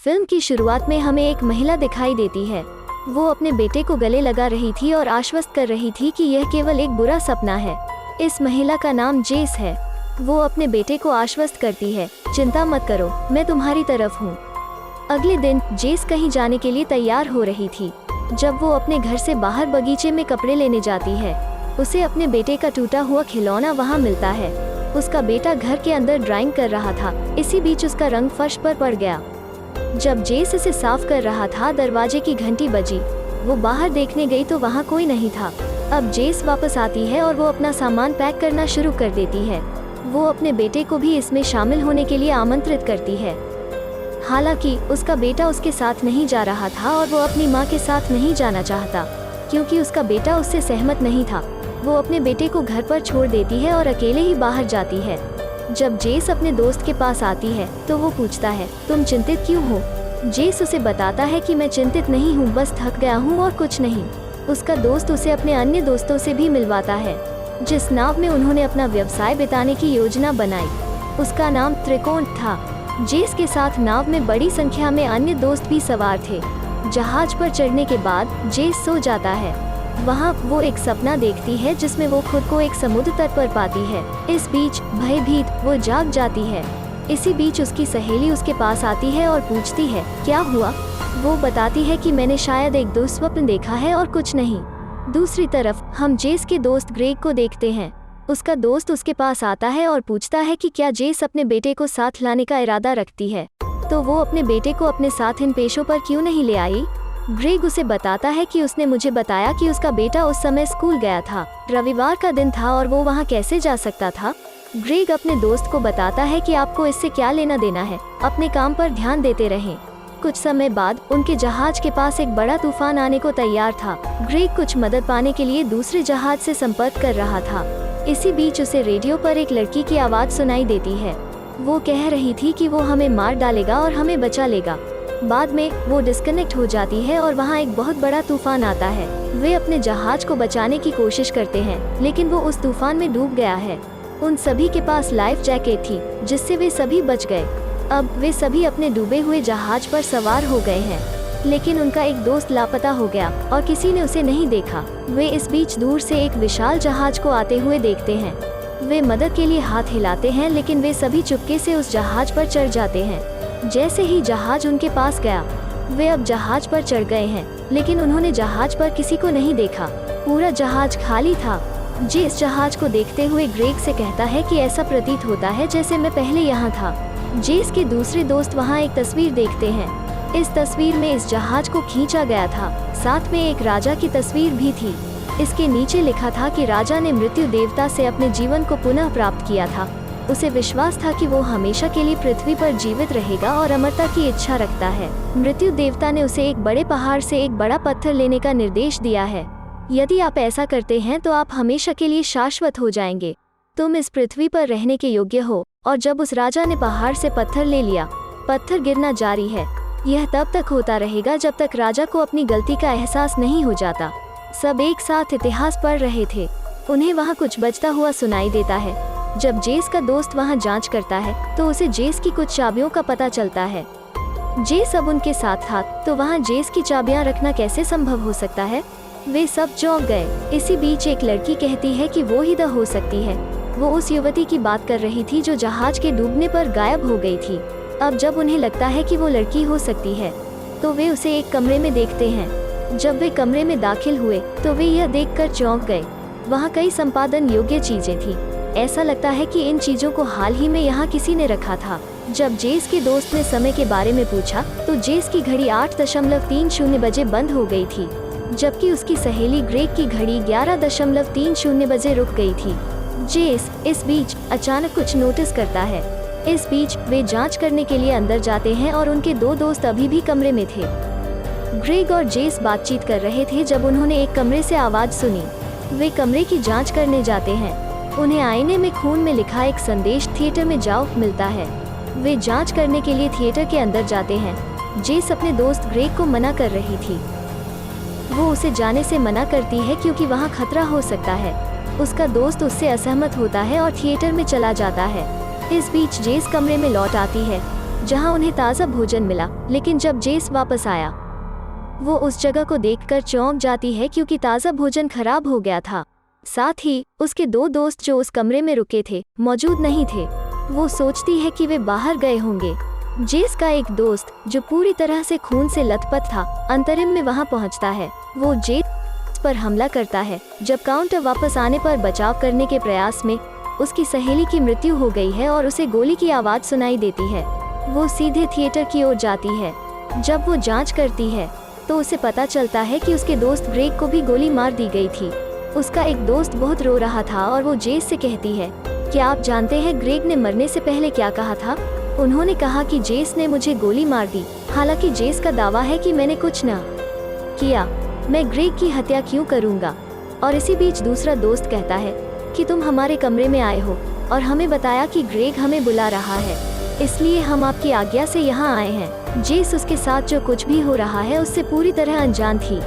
Film की शुरुआत में हमें एक महिला दिखाई देती है। वो अपने बेटे को गले लगा रही थी और आश्वस्त कर रही थी कि यह केवल एक बुरा सपना है। इस महिला का नाम जेस है। वो अपने बेटे को आश्वस्त करती है, चिंता मत करो, मैं तुम्हारी तरफ हूँ। अगले दिन जेस कहीं जाने के लिए तैयार हो रही थी। जब वो अपने घर से बाहर बगीचे में कपड़े लेने जाती है, उसे अपने बेटे का टूटा हुआ खिलौना वहाँ मिलता है। उसका बेटा घर के अंदर ड्राइंग कर रहा था। इसी बीच उसका रंग फर्श पर पड़ गया। जब जेस इसे साफ कर रहा था, दरवाजे की घंटी बजी। वो बाहर देखने गई तो वहाँ कोई नहीं था। अब जेस वापस आती है और वो अपना सामान पैक करना शुरू कर देती है। वो अपने बेटे को भी इसमें शामिल होने के लिए आमंत्रित करती है। हालांकि उसका बेटा उसके साथ नहीं जा रहा था और वो अपनी माँ के साथ नहीं जाना चाहता, क्योंकि उसका बेटा उससे सहमत नहीं था। वो अपने बेटे को घर पर छोड़ देती है और अकेले ही बाहर जाती है। जब जेस अपने दोस्त के पास आती है तो वो पूछता है, तुम चिंतित क्यों हो? जेस उसे बताता है कि मैं चिंतित नहीं हूँ, बस थक गया हूँ और कुछ नहीं। उसका दोस्त उसे अपने अन्य दोस्तों से भी मिलवाता है, जिस नाव में उन्होंने अपना व्यवसाय बिताने की योजना बनाई। उसका नाम त्रिकोण था। जेस के साथ नाव में बड़ी संख्या में अन्य दोस्त भी सवार थे। जहाज पर चढ़ने के बाद जेस सो जाता है। वहाँ वो एक सपना देखती है जिसमें वो खुद को एक समुद्र तट पर पाती है। इस बीच भयभीत वो जाग जाती है। इसी बीच उसकी सहेली उसके पास आती है और पूछती है, क्या हुआ? वो बताती है कि मैंने शायद एक दुस्वप्न देखा है और कुछ नहीं। दूसरी तरफ हम जेस के दोस्त ग्रेग को देखते हैं। उसका दोस्त उसके पास आता है और पूछता है कि क्या जेस अपने बेटे को साथ लाने का इरादा रखती है, तो वो अपने बेटे को अपने साथ इन पेशों पर क्यों नहीं ले आई। ग्रेग उसे बताता है कि उसने मुझे बताया कि उसका बेटा उस समय स्कूल गया था। रविवार का दिन था और वो वहाँ कैसे जा सकता था। ग्रेग अपने दोस्त को बताता है कि आपको इससे क्या लेना देना है, अपने काम पर ध्यान देते रहें। कुछ समय बाद उनके जहाज के पास एक बड़ा तूफान आने को तैयार था। ग्रेग कुछ मदद पाने के लिए दूसरे जहाज से संपर्क कर रहा था। इसी बीच उसे रेडियो पर एक लड़की की आवाज़ सुनाई देती है। वो कह रही थी कि वो हमें मार डालेगा और हमें बचा लेगा। बाद में वो डिस्कनेक्ट हो जाती है और वहाँ एक बहुत बड़ा तूफान आता है। वे अपने जहाज को बचाने की कोशिश करते हैं, लेकिन वो उस तूफान में डूब गया है। उन सभी के पास लाइफ जैकेट थी, जिससे वे सभी बच गए। अब वे सभी अपने डूबे हुए जहाज पर सवार हो गए हैं, लेकिन उनका एक दोस्त लापता हो गया और किसी ने उसे नहीं देखा। वे इस बीच दूर से एक विशाल जहाज को आते हुए देखते हैं। वे मदद के लिए हाथ हिलाते हैं, लेकिन वे सभी चुपके से उस जहाज पर चढ़ जाते हैं। जैसे ही जहाज उनके पास गया, वे अब जहाज पर चढ़ गए हैं, लेकिन उन्होंने जहाज पर किसी को नहीं देखा। पूरा जहाज खाली था। जेस जहाज को देखते हुए ग्रेग से कहता है कि ऐसा प्रतीत होता है जैसे मैं पहले यहाँ था। जेस के दूसरे दोस्त वहाँ एक तस्वीर देखते हैं। इस तस्वीर में इस जहाज को खींचा गया था। साथ में एक राजा की तस्वीर भी थी। इसके नीचे लिखा था कि राजा ने मृत्यु देवता से अपने जीवन को पुनः प्राप्त किया था। उसे विश्वास था कि वो हमेशा के लिए पृथ्वी पर जीवित रहेगा और अमरता की इच्छा रखता है। मृत्यु देवता ने उसे एक बड़े पहाड़ से एक बड़ा पत्थर लेने का निर्देश दिया है। यदि आप ऐसा करते हैं तो आप हमेशा के लिए शाश्वत हो जाएंगे। तुम इस पृथ्वी पर रहने के योग्य हो। और जब उस राजा ने पहाड़ से पत्थर ले लिया, पत्थर गिरना जारी है। यह तब तक होता रहेगा जब तक राजा को अपनी गलती का एहसास नहीं हो जाता। सब एक साथ इतिहास पढ़ रहे थे। उन्हें वहाँ कुछ बजता हुआ सुनाई देता है। जब जेस का दोस्त वहां जांच करता है तो उसे जेस की कुछ चाबियों का पता चलता है। जेस अब उनके साथ था, तो वहां जेस की चाबियां रखना कैसे संभव हो सकता है। वे सब चौंक गए। इसी बीच एक लड़की कहती है कि वो ही हो सकती है। वो उस युवती की बात कर रही थी जो जहाज के डूबने पर गायब हो गई थी। अब जब उन्हें लगता है कि वो लड़की हो सकती है, तो वे उसे एक कमरे में देखते हैं। जब वे कमरे में दाखिल हुए तो वे यह देखकर चौंक गए। वहाँ कई संपादन योग्य चीजें थी। ऐसा लगता है कि इन चीजों को हाल ही में यहाँ किसी ने रखा था। जब जेस के दोस्त ने समय के बारे में पूछा तो जेस की घड़ी 8:30 बजे बंद हो गई थी, जबकि उसकी सहेली ग्रेग की घड़ी 11:30 बजे रुक गई थी। जेस इस बीच अचानक कुछ नोटिस करता है। इस बीच वे जांच करने के लिए अंदर जाते हैं और उनके दो दोस्त अभी भी कमरे में थे। ग्रेग और जेस बातचीत कर रहे थे जब उन्होंने एक कमरे से आवाज सुनी। वे कमरे की जांच करने जाते हैं। उन्हें आईने में खून में लिखा एक संदेश थिएटर में जाओ मिलता है। वे जांच करने के लिए थिएटर के अंदर जाते हैं। जेस अपने दोस्त ग्रेग को मना कर रही थी। वो उसे जाने से मना करती है क्योंकि वहाँ खतरा हो सकता है। उसका दोस्त उससे असहमत होता है और थिएटर में चला जाता है। इस बीच जेस कमरे में लौट आती है। जहां उन्हें ताज़ा भोजन मिला। लेकिन जब जेस वापस आया, वो उस जगह को देखकर चौंक जाती है क्योंकि ताज़ा भोजन खराब हो गया था। साथ ही उसके 2 दोस्त जो उस कमरे में रुके थे मौजूद नहीं थे। वो सोचती है कि वे बाहर गए होंगे। जेस का एक दोस्त जो पूरी तरह से खून से लथपथ था, अंतरिम में वहां पहुंचता है। वो जेस पर हमला करता है। जब काउंटर वापस आने पर बचाव करने के प्रयास में उसकी सहेली की मृत्यु हो गई है और उसे गोली की आवाज़ सुनाई देती है। वो सीधे थिएटर की ओर जाती है। जब वो जांच करती है तो उसे पता चलता है कि उसके दोस्त ग्रेग को भी गोली मार दी गई थी। उसका एक दोस्त बहुत रो रहा था और वो जेस से कहती है, क्या आप जानते हैं ग्रेग ने मरने से पहले क्या कहा था? उन्होंने कहा कि जेस ने मुझे गोली मार दी। हालांकि जेस का दावा है कि मैंने कुछ न किया, मैं ग्रेग की हत्या क्यों करूंगा? और इसी बीच दूसरा दोस्त कहता है कि तुम हमारे कमरे में आए हो और हमें बताया कि ग्रेग हमें बुला रहा है, इसलिए हम आपकी आज्ञा से यहाँ आए हैं। जेस उसके साथ जो कुछ भी हो रहा है उससे पूरी तरह अनजान थी।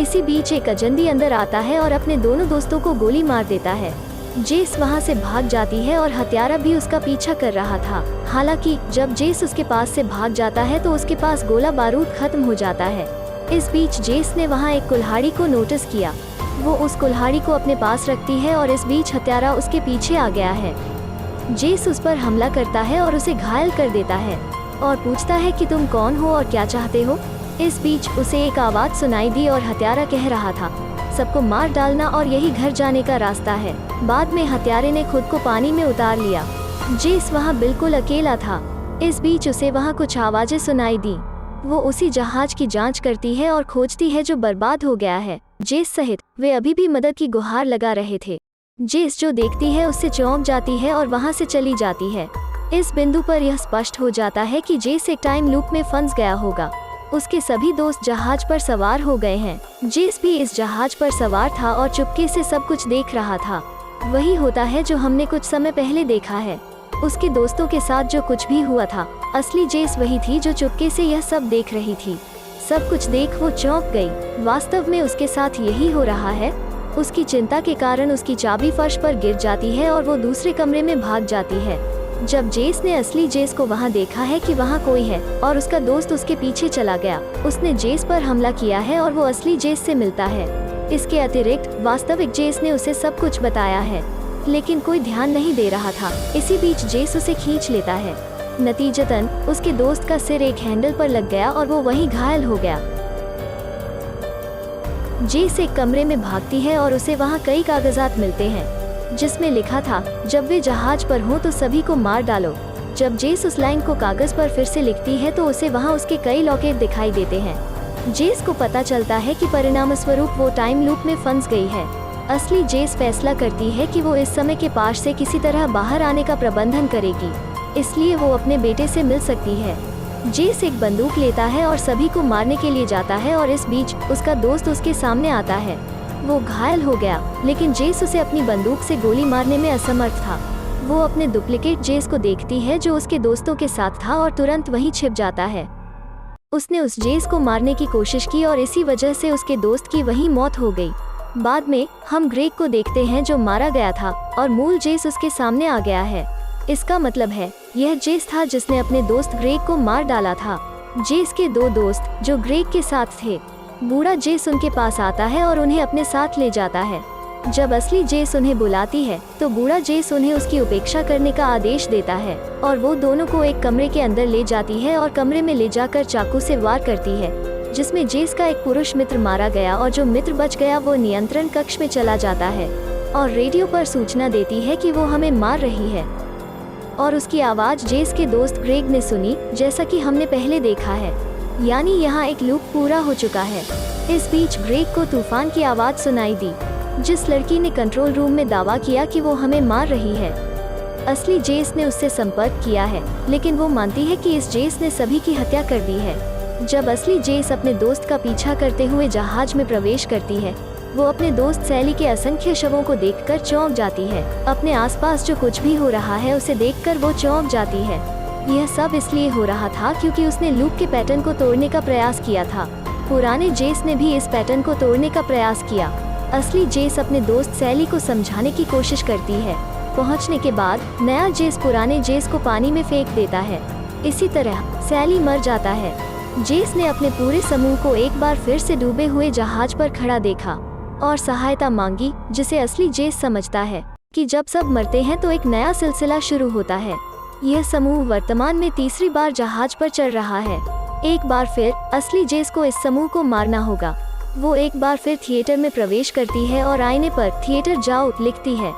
इसी बीच एक अजंदी अंदर आता है और अपने दोनों दोस्तों को गोली मार देता है। जेस वहां से भाग जाती है और हत्यारा भी उसका पीछा कर रहा था। हालांकि जब जेस उसके पास से भाग जाता है तो उसके पास गोला बारूद खत्म हो जाता है। इस बीच जेस ने वहां एक कुल्हाड़ी को नोटिस किया। वो उस कुल्हाड़ी को अपने पास रखती है और इस बीच हत्यारा उसके पीछे आ गया है। जेस उस पर हमला करता है और उसे घायल कर देता है और पूछता है कि तुम कौन हो और क्या चाहते हो? इस बीच उसे एक आवाज़ सुनाई दी और हत्यारा कह रहा था, सबको मार डालना और यही घर जाने का रास्ता है। बाद में हत्यारे ने खुद को पानी में उतार लिया। जेस वहाँ बिल्कुल अकेला था। इस बीच उसे वहाँ कुछ आवाज़ें सुनाई दी। वो उसी जहाज की जांच करती है और खोजती है जो बर्बाद हो गया है। जेस सहित वे अभी भी मदद की गुहार लगा रहे थे। जेस जो देखती है उससे चौंक जाती है और वहाँ से चली जाती है। इस बिंदु पर यह स्पष्ट हो जाता है कि जेस एक टाइम लूप में फंस गया होगा। उसके सभी दोस्त जहाज पर सवार हो गए हैं। जेस भी इस जहाज पर सवार था और चुपके से सब कुछ देख रहा था। वही होता है जो हमने कुछ समय पहले देखा है। उसके दोस्तों के साथ जो कुछ भी हुआ था, असली जेस वही थी जो चुपके से यह सब देख रही थी। सब कुछ देख वो चौंक गई। वास्तव में उसके साथ यही हो रहा है। उसकी चिंता के कारण उसकी चाबी फर्श पर गिर जाती है और वो दूसरे कमरे में भाग जाती है। जब जेस ने असली जेस को वहां देखा है कि वहां कोई है और उसका दोस्त उसके पीछे चला गया, उसने जेस पर हमला किया है और वो असली जेस से मिलता है। इसके अतिरिक्त वास्तविक जेस ने उसे सब कुछ बताया है, लेकिन कोई ध्यान नहीं दे रहा था। इसी बीच जेस उसे खींच लेता है। नतीजतन उसके दोस्त का सिर एक हैंडल पर लग गया और वो वहीं घायल हो गया। जेस एक कमरे में भागती है और उसे वहाँ कई कागजात मिलते हैं जिसमें लिखा था, जब वे जहाज पर हों तो सभी को मार डालो। जब जेस उस लाइन को कागज पर फिर से लिखती है तो उसे वहाँ उसके कई लॉकेट दिखाई देते हैं। जेस को पता चलता है कि परिणाम स्वरूप वो टाइम लूप में फंस गई है। असली जेस फैसला करती है कि वो इस समय के पास से किसी तरह बाहर आने का प्रबंधन करेगी, इसलिए वो अपने बेटे से मिल सकती है। जेस एक बंदूक लेता है और सभी को मारने के लिए जाता है और इस बीच उसका दोस्त उसके सामने आता है। वो घायल हो गया, लेकिन जेस उसे अपनी बंदूक से गोली मारने में असमर्थ था। वो अपने डुप्लीकेट जेस को देखती है जो उसके दोस्तों के साथ था और तुरंत वहीं छिप जाता है। उसने उस जेस को मारने की कोशिश की और इसी वजह से उसके दोस्त की वहीं मौत हो गई। बाद में हम ग्रेग को देखते हैं जो मारा गया था और मूल जेस उसके सामने आ गया है। इसका मतलब है यह जेस था जिसने अपने दोस्त ग्रेग को मार डाला था। जेस के 2 दोस्त जो ग्रेग के साथ थे, बूढ़ा जेस उनके पास आता है और उन्हें अपने साथ ले जाता है। जब असली जेस उन्हें बुलाती है तो बूढ़ा जेस उन्हें उसकी उपेक्षा करने का आदेश देता है और वो दोनों को एक कमरे के अंदर ले जाती है और कमरे में ले जाकर चाकू से वार करती है, जिसमें जेस का एक पुरुष मित्र मारा गया और जो मित्र बच गया वो नियंत्रण कक्ष में चला जाता है और रेडियो पर सूचना देती है कि वो हमें मार रही है। और उसकी आवाज़ जेस के दोस्त ग्रेग ने सुनी, जैसा कि हमने पहले देखा है। यानी यहाँ एक लूप पूरा हो चुका है। इस बीच ग्रेग को तूफान की आवाज़ सुनाई दी, जिस लड़की ने कंट्रोल रूम में दावा किया कि वो हमें मार रही है। असली जेस ने उससे संपर्क किया है, लेकिन वो मानती है कि इस जेस ने सभी की हत्या कर दी है। जब असली जेस अपने दोस्त का पीछा करते हुए जहाज में प्रवेश करती है, वो अपने दोस्त सैली के असंख्य शवों को देखकर चौंक जाती है। अपने आसपास जो कुछ भी हो रहा है उसे देखकर वो चौंक जाती है। यह सब इसलिए हो रहा था क्योंकि उसने लूप के पैटर्न को तोड़ने का प्रयास किया था। पुराने जेस ने भी इस पैटर्न को तोड़ने का प्रयास किया। असली जेस अपने दोस्त सैली को समझाने की कोशिश करती है। पहुंचने के बाद नया जेस पुराने जेस को पानी में फेंक देता है। इसी तरह सैली मर जाता है। जेस ने अपने पूरे समूह को एक बार फिर से डूबे हुए जहाज पर खड़ा देखा और सहायता मांगी, जिसे असली जेस समझता है कि जब सब मरते हैं तो एक नया सिलसिला शुरू होता है। यह समूह वर्तमान में तीसरी बार जहाज पर चढ़ रहा है। एक बार फिर असली जेस को इस समूह को मारना होगा। वो एक बार फिर थिएटर में प्रवेश करती है और आईने पर थिएटर जाओ लिखती है।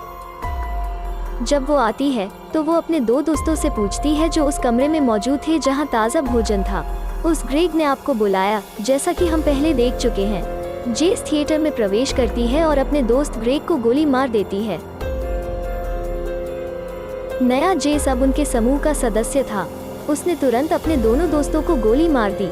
जब वो आती है तो वो अपने दो दोस्तों से पूछती है जो उस कमरे में मौजूद थे जहां ताज़ा भोजन था। उस ग्रेग ने आपको बुलाया, जैसा कि हम पहले देख चुके हैं। जेस थिएटर में प्रवेश करती है और अपने दोस्त ग्रेग को गोली मार देती है। नया जेस अब उनके समूह का सदस्य था। उसने तुरंत अपने दोनों दोस्तों को गोली मार दी।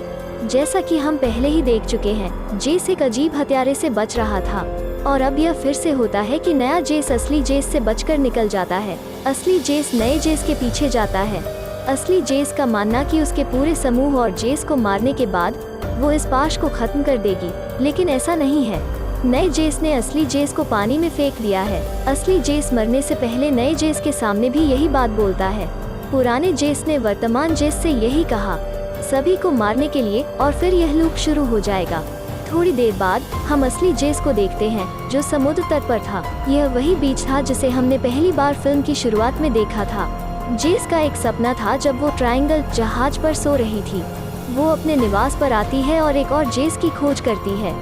जैसा कि हम पहले ही देख चुके हैं, जेस एक अजीब हत्यारे से बच रहा था और अब यह फिर से होता है कि नया जेस असली जेस से बचकर निकल जाता है। असली जेस नए जेस के पीछे जाता है। असली जेस का मानना कि उसके पूरे समूह और जेस को मारने के बाद वो इस पाश को खत्म कर देगी, लेकिन ऐसा नहीं है। नए जेस ने असली जेस को पानी में फेंक दिया है। असली जेस मरने से पहले नए जेस के सामने भी यही बात बोलता है। पुराने जेस ने वर्तमान जेस से यही कहा, सभी को मारने के लिए, और फिर यह लूप शुरू हो जाएगा। थोड़ी देर बाद हम असली जेस को देखते हैं जो समुद्र तट पर था। यह वही बीच था जिसे हमने पहली बार फिल्म की शुरुआत में देखा था। जेस का एक सपना था जब वो ट्रायंगल जहाज पर सो रही थी। वो अपने निवास पर आती है और एक और जेस की खोज करती है।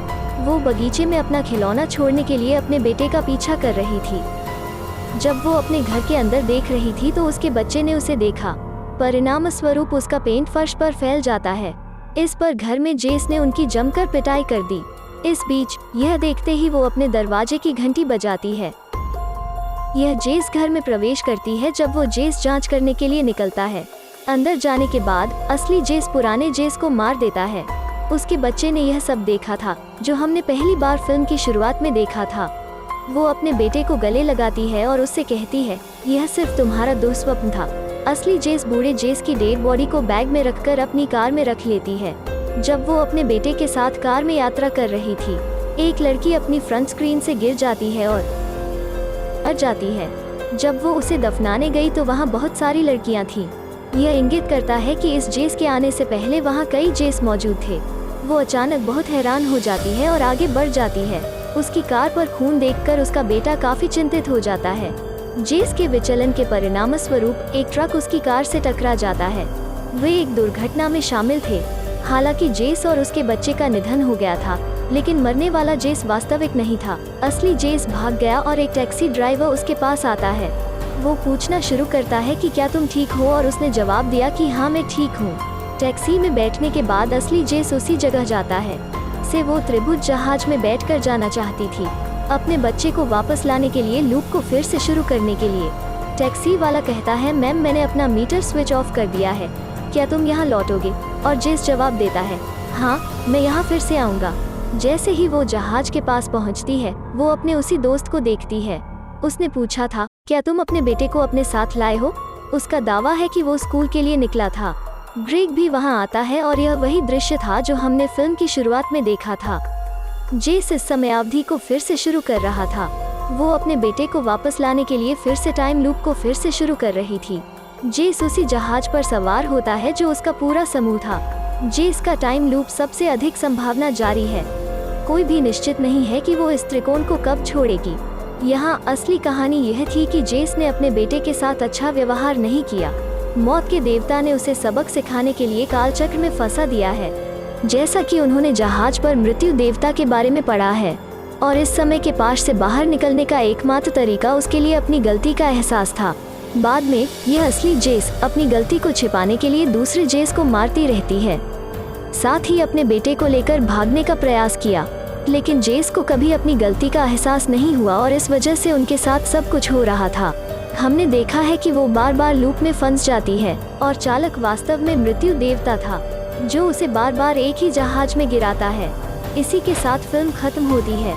वो बगीचे में अपना खिलौना छोड़ने के लिए अपने बेटे का पीछा कर रही थी। जब वो अपने घर के अंदर देख रही थी तो उसके बच्चे ने उसे देखा। परिणाम स्वरूप उसका पेंट फर्श पर फैल जाता है। इस पर घर में जेस ने उनकी जमकर पिटाई कर दी। इस बीच यह देखते ही वो अपने दरवाजे की घंटी बजाती है। यह जेस घर में प्रवेश करती है जब वो जेस जांच करने के लिए निकलता है। अंदर जाने के बाद असली जेस पुराने जेस को मार देता है। उसके बच्चे ने यह सब देखा था जो हमने पहली बार फिल्म की शुरुआत में देखा था। वो अपने बेटे को गले लगाती है और उससे कहती है, यह सिर्फ तुम्हारा दुस्वप्न था। असली जेस बूढ़े जेस की डेड बॉडी को बैग में रखकर अपनी कार में रख लेती है। जब वो अपने बेटे के साथ कार में यात्रा कर रही थी, एक लड़की अपनी फ्रंट स्क्रीन से गिर जाती है और मर जाती है। जब वो उसे दफनाने गई तो वहाँ बहुत सारी लड़कियाँ थीं। यह इंगित करता है कि इस जेस के आने से पहले वहाँ कई जेस मौजूद थे। वो अचानक बहुत हैरान हो जाती है और आगे बढ़ जाती है। उसकी कार पर खून देखकर उसका बेटा काफी चिंतित हो जाता है। जेस के विचलन के परिणाम स्वरूप एक ट्रक उसकी कार से टकरा जाता है। वे एक दुर्घटना में शामिल थे। हालांकि जेस और उसके बच्चे का निधन हो गया था, लेकिन मरने वाला जेस वास्तविक नहीं था। असली जेस भाग गया और एक टैक्सी ड्राइवर उसके पास आता है। वो पूछना शुरू करता है कि क्या तुम ठीक हो, और उसने जवाब दिया कि हाँ मैं ठीक हूँ। टैक्सी में बैठने के बाद असली जेस उसी जगह जाता है से वो त्रिभुज जहाज में बैठकर जाना चाहती थी, अपने बच्चे को वापस लाने के लिए, लूप को फिर से शुरू करने के लिए। टैक्सी वाला कहता है, मैम मैंने अपना मीटर स्विच ऑफ कर दिया है, क्या तुम यहाँ लौटोगे? और जेस जवाब देता है, हाँ मैं यहाँ फिर से आऊँगा। जैसे ही वो जहाज के पास पहुँचती है, वो अपने उसी दोस्त को देखती है। उसने पूछा था, क्या तुम अपने बेटे को अपने साथ लाए हो? उसका दावा है कि वो स्कूल के लिए निकला था। ग्रेग भी वहाँ आता है और यह वही दृश्य था जो हमने फिल्म की शुरुआत में देखा था। जेस इस समय अवधि को फिर से शुरू कर रहा था। वो अपने बेटे को वापस लाने के लिए फिर से टाइम लूप को फिर से शुरू कर रही थी। जेस उसी जहाज पर सवार होता है जो उसका पूरा समूह था। जेस का टाइम लूप सबसे अधिक संभावना जारी है। कोई भी निश्चित नहीं है कि वो इस त्रिकोण को कब छोड़ेगी। यहाँ असली कहानी यह थी कि जेस ने अपने बेटे के साथ अच्छा व्यवहार नहीं किया। मौत के देवता ने उसे सबक सिखाने के लिए कालचक्र में फंसा दिया है, जैसा कि उन्होंने जहाज पर मृत्यु देवता के बारे में पढ़ा है। और इस समय के पाश से बाहर निकलने का एकमात्र तरीका उसके लिए अपनी गलती का एहसास था। बाद में यह असली जेस अपनी गलती को छिपाने के लिए दूसरे जेस को मारती रहती है, साथ ही अपने बेटे को लेकर भागने का प्रयास किया, लेकिन जेस को कभी अपनी गलती का एहसास नहीं हुआ और इस वजह से उनके साथ सब कुछ हो रहा था। हमने देखा है कि वो बार बार लूप में फंस जाती है और चालक वास्तव में मृत्यु देवता था, जो उसे बार बार एक ही जहाज में गिराता है। इसी के साथ फिल्म खत्म होती है।